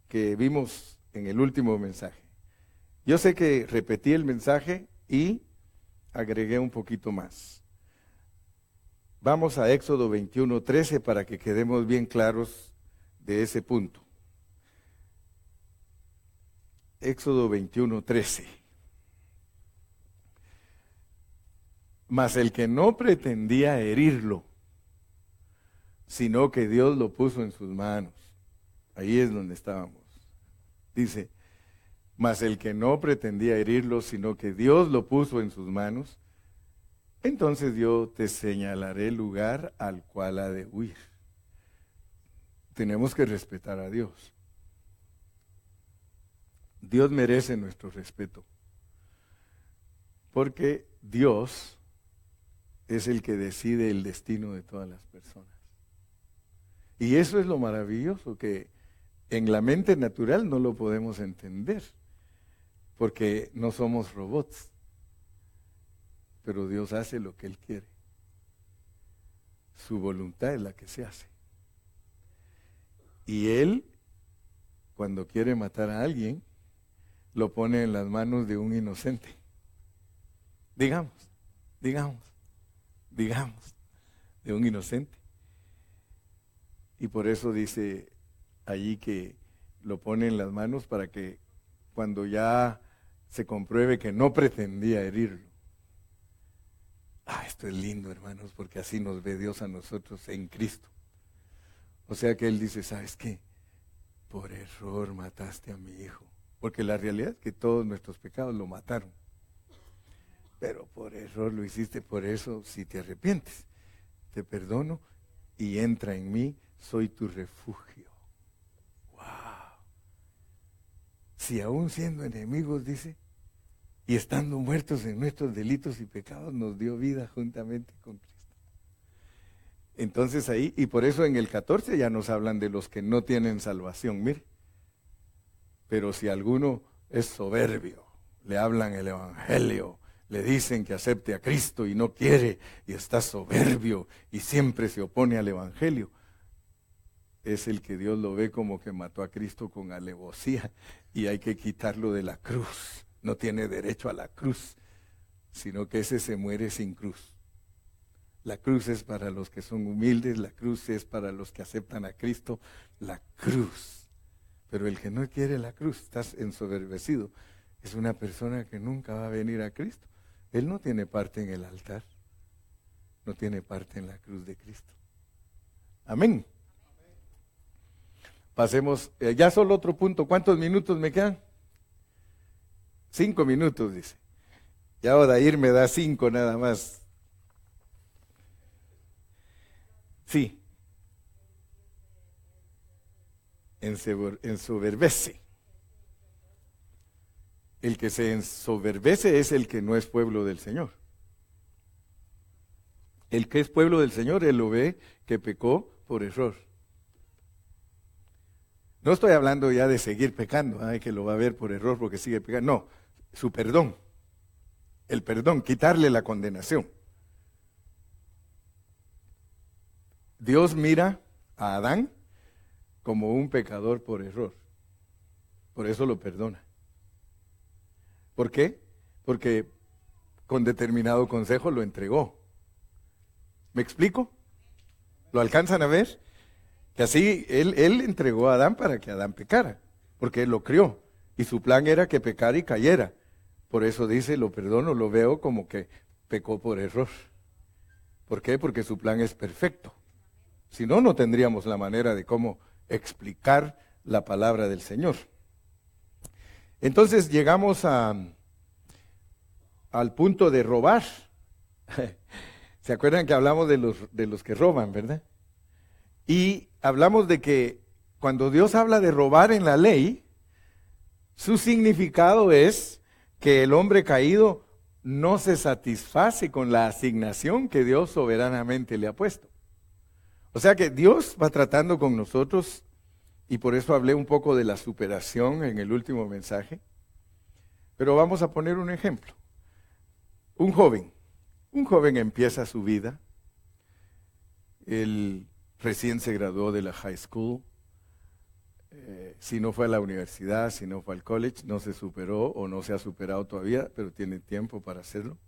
Speaker 1: que vimos en el último mensaje. Yo sé que repetí el mensaje y agregué un poquito más. Vamos a Éxodo 21:13 para que quedemos bien claros de ese punto. Éxodo 21:13. Mas el que no pretendía herirlo, sino que Dios lo puso en sus manos. Ahí es donde estábamos. Dice, Mas el que no pretendía herirlo, sino que Dios lo puso en sus manos, entonces yo te señalaré el lugar al cual ha de huir. Tenemos que respetar a Dios. Dios merece nuestro respeto, porque Dios es el que decide el destino de todas las personas. Y eso es lo maravilloso, que en la mente natural no lo podemos entender, porque no somos robots, pero Dios hace lo que Él quiere. Su voluntad es la que se hace. Y Él, cuando quiere matar a alguien, lo pone en las manos de un inocente. Digamos, de un inocente. Y por eso dice allí que lo pone en las manos para que cuando ya se compruebe que no pretendía herirlo. Esto es lindo, hermanos, porque así nos ve Dios a nosotros en Cristo. O sea que Él dice, ¿sabes qué? Por error mataste a mi hijo. Porque la realidad es que todos nuestros pecados lo mataron. Pero por error lo hiciste, por eso si te arrepientes, te perdono y entra en mí, soy tu refugio. ¡Wow! Si aún siendo enemigos, dice, y estando muertos en nuestros delitos y pecados, nos dio vida juntamente con Cristo. Entonces ahí, y por eso en el 14 ya nos hablan de los que no tienen salvación, mire. Pero si alguno es soberbio, le hablan el evangelio, le dicen que acepte a Cristo y no quiere, y está soberbio y siempre se opone al evangelio, es el que Dios lo ve como que mató a Cristo con alevosía y hay que quitarlo de la cruz. No tiene derecho a la cruz, sino que ese se muere sin cruz. La cruz es para los que son humildes, la cruz es para los que aceptan a Cristo, la cruz. Pero el que no quiere la cruz, está ensoberbecido, es una persona que nunca va a venir a Cristo. Él no tiene parte en el altar, no tiene parte en la cruz de Cristo. Amén. Pasemos, ya solo otro punto. ¿Cuántos minutos me quedan? 5 minutos, dice. Ya Odair me da 5 nada más. Sí. Ensoberbece. El que se ensoberbece es el que no es pueblo del Señor. El que es pueblo del Señor, él lo ve que pecó por error. No estoy hablando ya de seguir pecando, que lo va a ver por error porque sigue pecando. No, su perdón. El perdón, quitarle la condenación. Dios mira a Adán como un pecador por error. Por eso lo perdona. ¿Por qué? Porque con determinado consejo lo entregó. ¿Me explico? ¿Lo alcanzan a ver? Que así él entregó a Adán para que Adán pecara, porque él lo crió. Y su plan era que pecara y cayera. Por eso dice, lo perdono, lo veo como que pecó por error. ¿Por qué? Porque su plan es perfecto. Si no, no tendríamos la manera de cómo explicar la palabra del Señor. Entonces llegamos al punto de robar. ¿Se acuerdan que hablamos de los que roban, verdad? Y hablamos de que cuando Dios habla de robar en la ley, su significado es que el hombre caído no se satisface con la asignación que Dios soberanamente le ha puesto. O sea que Dios va tratando con nosotros, y por eso hablé un poco de la superación en el último mensaje. Pero vamos a poner un ejemplo. Un joven empieza su vida, él recién se graduó de la high school, si no fue a la universidad, si no fue al college, no se superó o no se ha superado todavía, pero tiene tiempo para hacerlo.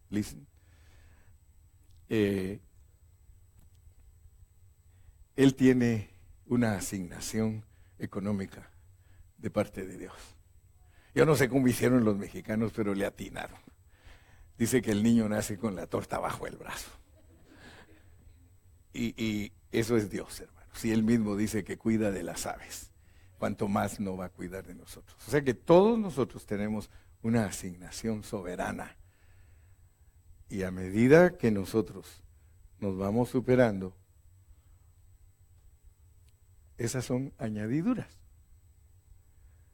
Speaker 1: Listen. Él tiene una asignación económica de parte de Dios. Yo no sé cómo hicieron los mexicanos, pero le atinaron. Dice que el niño nace con la torta bajo el brazo. Y eso es Dios, hermano. Si Él mismo dice que cuida de las aves. cuanto más no va a cuidar de nosotros. O sea que todos nosotros tenemos una asignación soberana. Y a medida que nosotros nos vamos superando, esas son añadiduras.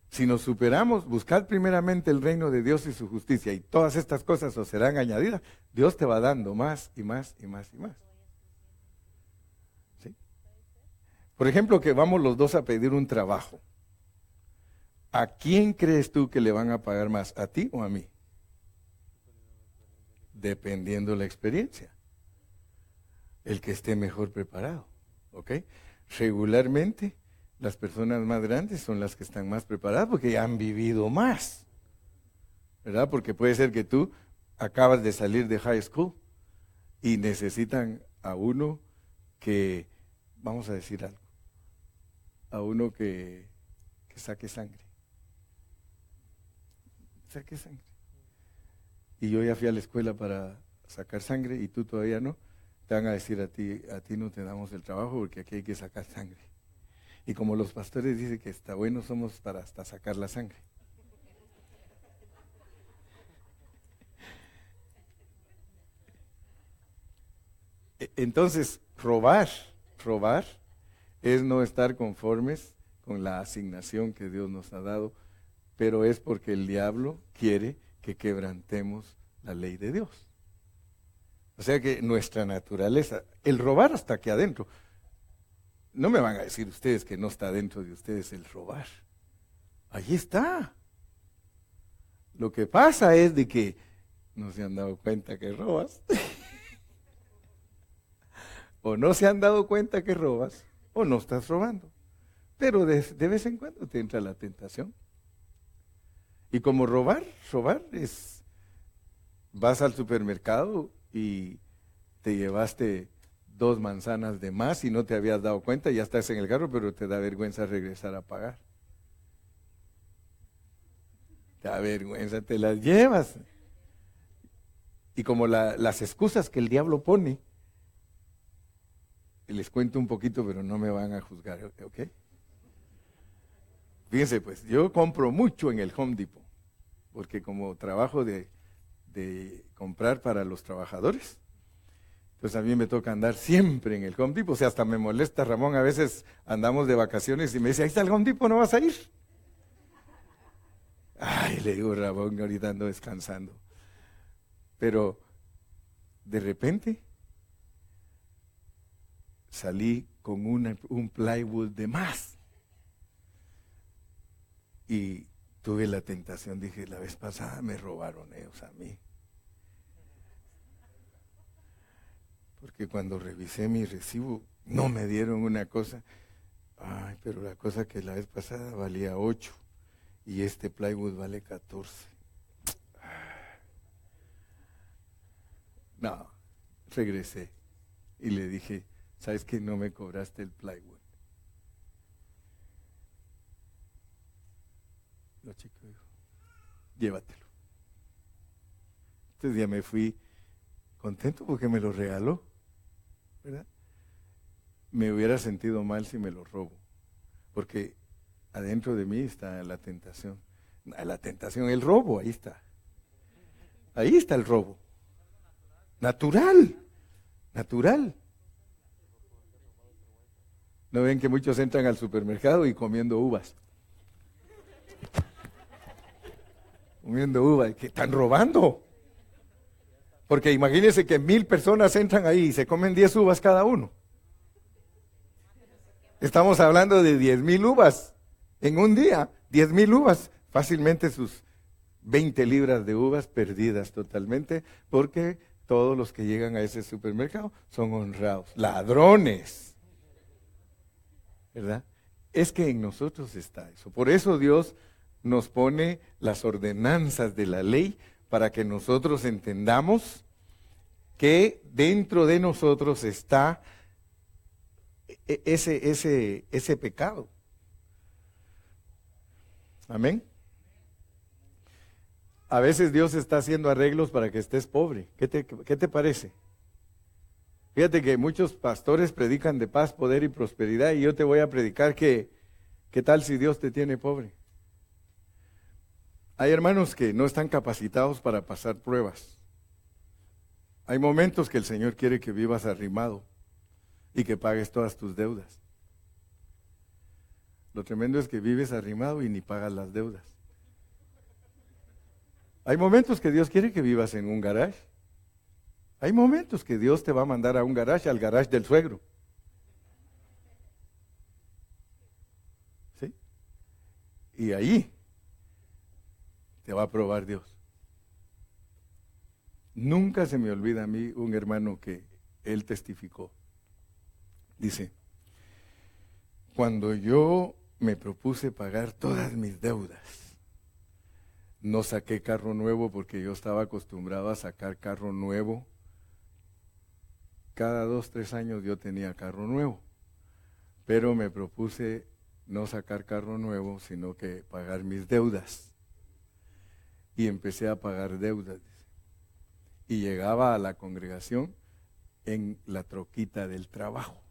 Speaker 1: Si nos superamos, buscad primeramente el reino de Dios y su justicia, y todas estas cosas os serán añadidas. Dios te va dando más y más y más y más. ¿Sí? Por ejemplo, que vamos los dos a pedir un trabajo. ¿A quién crees tú que le van a pagar más? ¿A ti o a mí? Dependiendo la experiencia. El que esté mejor preparado. ¿Ok? Regularmente, las personas más grandes son las que están más preparadas porque han vivido más. ¿Verdad? Porque puede ser que tú acabas de salir de high school y necesitan a uno que, vamos a decir algo, a uno que saque sangre. Saque sangre. Y yo ya fui a la escuela para sacar sangre y tú todavía no. Te van a decir a ti no te damos el trabajo porque aquí hay que sacar sangre. Y como los pastores dicen que está bueno, somos para hasta sacar la sangre. Entonces, robar es no estar conformes con la asignación que Dios nos ha dado, pero es porque el diablo quiere que quebrantemos la ley de Dios. O sea que nuestra naturaleza, el robar hasta aquí adentro, no me van a decir ustedes que no está dentro de ustedes el robar. Allí está. Lo que pasa es de que no se han dado cuenta que robas. O no se han dado cuenta que robas, o no estás robando. Pero de vez en cuando te entra la tentación. Y como robar es, vas al supermercado y te llevaste 2 manzanas de más y no te habías dado cuenta, ya estás en el carro, pero te da vergüenza regresar a pagar. Te da vergüenza, te las llevas. Y como las excusas que el diablo pone, les cuento un poquito, pero no me van a juzgar, ¿ok? Fíjense, pues, yo compro mucho en el Home Depot, porque como trabajo de comprar para los trabajadores, pues a mí me toca andar siempre en el Home Depot. O sea, hasta me molesta Ramón, a veces andamos de vacaciones y me dice, ahí está el Home Depot, ¿no vas a ir? Ay, le digo, Ramón, ahorita ando descansando. Pero de repente salí con un plywood de más. Y tuve la tentación, dije, la vez pasada me robaron ellos a mí. Porque cuando revisé mi recibo, no me dieron una cosa. Ay, pero la cosa que la vez pasada valía 8 y este plywood vale 14. No, regresé y le dije, ¿sabes qué? No me cobraste el plywood. Lo chico dijo, llévatelo. Entonces ya me fui contento porque me lo regaló, ¿verdad? Me hubiera sentido mal si me lo robo, porque adentro de mí está la tentación. La tentación, el robo, ahí está. Ahí está el robo. Natural. ¿No ven que muchos entran al supermercado y comiendo uvas? Comiendo uvas, que están robando. Porque imagínense que 1000 personas entran ahí y se comen 10 uvas cada uno. Estamos hablando de 10,000 uvas en un día. 10,000 uvas, fácilmente sus 20 libras de uvas perdidas totalmente, porque todos los que llegan a ese supermercado son honrados, ladrones, ¿verdad? Es que en nosotros está eso. Por eso Dios nos pone las ordenanzas de la ley para que nosotros entendamos que dentro de nosotros está ese pecado. Amén. A veces Dios está haciendo arreglos para que estés pobre. ¿Qué te parece? Fíjate que muchos pastores predican de paz, poder y prosperidad, y yo te voy a predicar que ¿Qué tal si Dios te tiene pobre? Hay hermanos que no están capacitados para pasar pruebas. Hay momentos que el Señor quiere que vivas arrimado y que pagues todas tus deudas. Lo tremendo es que vives arrimado y ni pagas las deudas. Hay momentos que Dios quiere que vivas en un garage. Hay momentos que Dios te va a mandar a un garage, al garage del suegro. ¿Sí? Y ahí te va a probar Dios. Nunca se me olvida a mí un hermano que él testificó. Dice, cuando yo me propuse pagar todas mis deudas, no saqué carro nuevo porque yo estaba acostumbrado a sacar carro nuevo. Cada 2, 3 años yo tenía carro nuevo, pero me propuse no sacar carro nuevo, sino que pagar mis deudas. Y empecé a pagar deudas. Y llegaba a la congregación en la troquita del trabajo.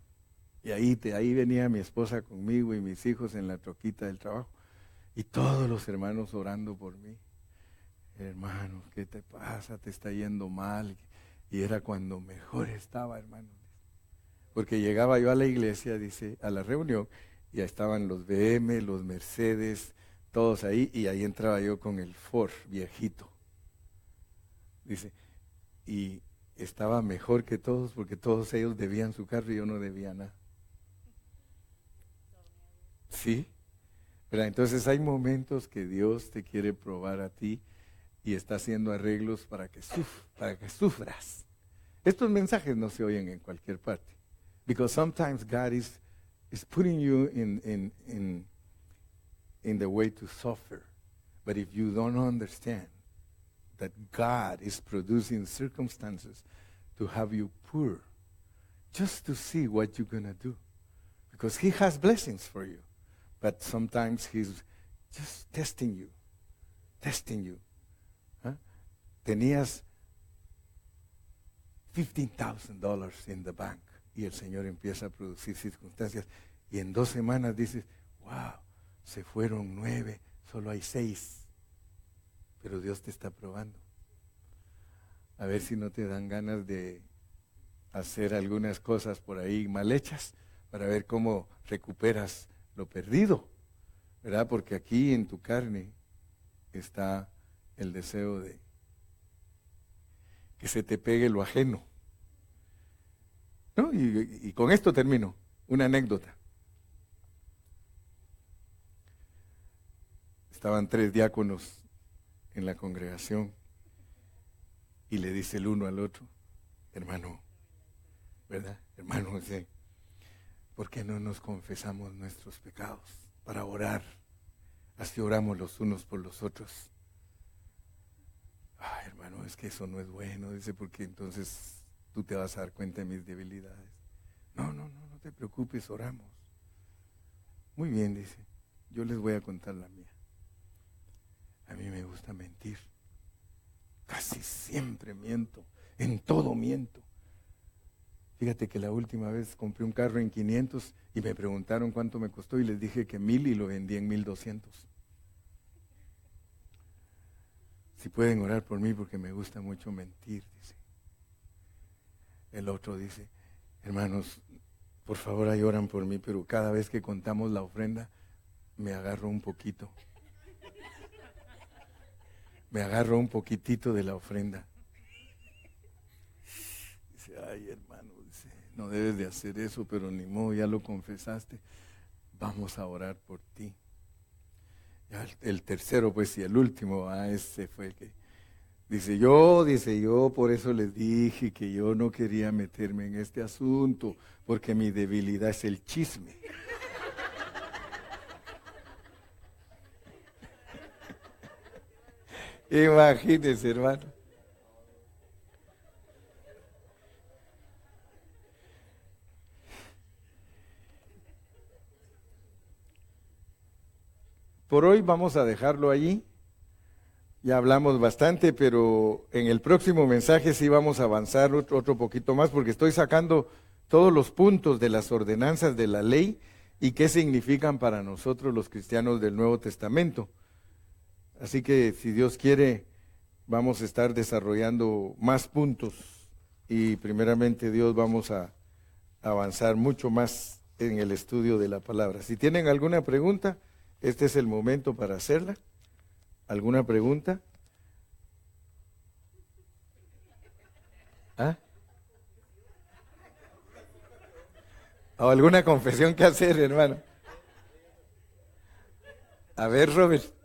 Speaker 1: Y ahí venía mi esposa conmigo y mis hijos en la troquita del trabajo. Y todos los hermanos orando por mí. Hermano, ¿qué te pasa? Te está yendo mal. Y era cuando mejor estaba, hermano. Porque llegaba yo a la iglesia, dice, a la reunión, y ahí estaban los BM, los Mercedes, todos ahí, y ahí entraba yo con el Ford viejito. Dice, y estaba mejor que todos porque todos ellos debían su carro y yo no debía nada. ¿Sí? ¿Verdad? Entonces hay momentos que Dios te quiere probar a ti y está haciendo arreglos para que sufras. Estos mensajes no se oyen en cualquier parte. Because sometimes God is putting you in the way to suffer. But if you don't understand that God is producing circumstances to have you poor, just to see what you're going to do. Because He has blessings for you. But sometimes He's just testing you. ¿Ah? Tenías $15,000 in the bank y el Señor empieza a producir circunstancias y en 2 semanas dices, wow, se fueron 9, solo hay 6. Pero Dios te está probando. A ver si no te dan ganas de hacer algunas cosas por ahí mal hechas para ver cómo recuperas lo perdido, ¿verdad? Porque aquí en tu carne está el deseo de que se te pegue lo ajeno. ¿No? Y con esto termino. Una anécdota. Estaban 3 diáconos en la congregación y le dice el uno al otro, hermano, ¿verdad? Hermano, ¿por qué no nos confesamos nuestros pecados para orar? Así oramos los unos por los otros. Ay, hermano, es que eso no es bueno, dice, porque entonces tú te vas a dar cuenta de mis debilidades. No te preocupes, oramos. Muy bien, dice, yo les voy a contar la mía. A mí me gusta mentir. Casi siempre miento, en todo miento. Fíjate que la última vez compré un carro en 500 y me preguntaron cuánto me costó y les dije que 1,000 y lo vendí en 1,200. Si pueden orar por mí porque me gusta mucho mentir, dice. El otro dice, hermanos, por favor ahí oran por mí, pero cada vez que contamos la ofrenda, me agarro un poquito. Me agarro un poquitito de la ofrenda. Dice, ay hermano, dice, no debes de hacer eso, pero ni modo, ya lo confesaste. Vamos a orar por ti. Ya el tercero, pues, y el último, ese fue el que dice yo, por eso les dije que yo no quería meterme en este asunto, porque mi debilidad es el chisme. Imagínense, hermano. Por hoy vamos a dejarlo allí. Ya hablamos bastante, pero en el próximo mensaje sí vamos a avanzar otro poquito más, porque estoy sacando todos los puntos de las ordenanzas de la ley y qué significan para nosotros los cristianos del Nuevo Testamento. Así que si Dios quiere, vamos a estar desarrollando más puntos y primeramente Dios vamos a avanzar mucho más en el estudio de la palabra. Si tienen alguna pregunta, este es el momento para hacerla. ¿Alguna pregunta? ¿Ah? ¿O alguna confesión que hacer, hermano? A ver, Robert.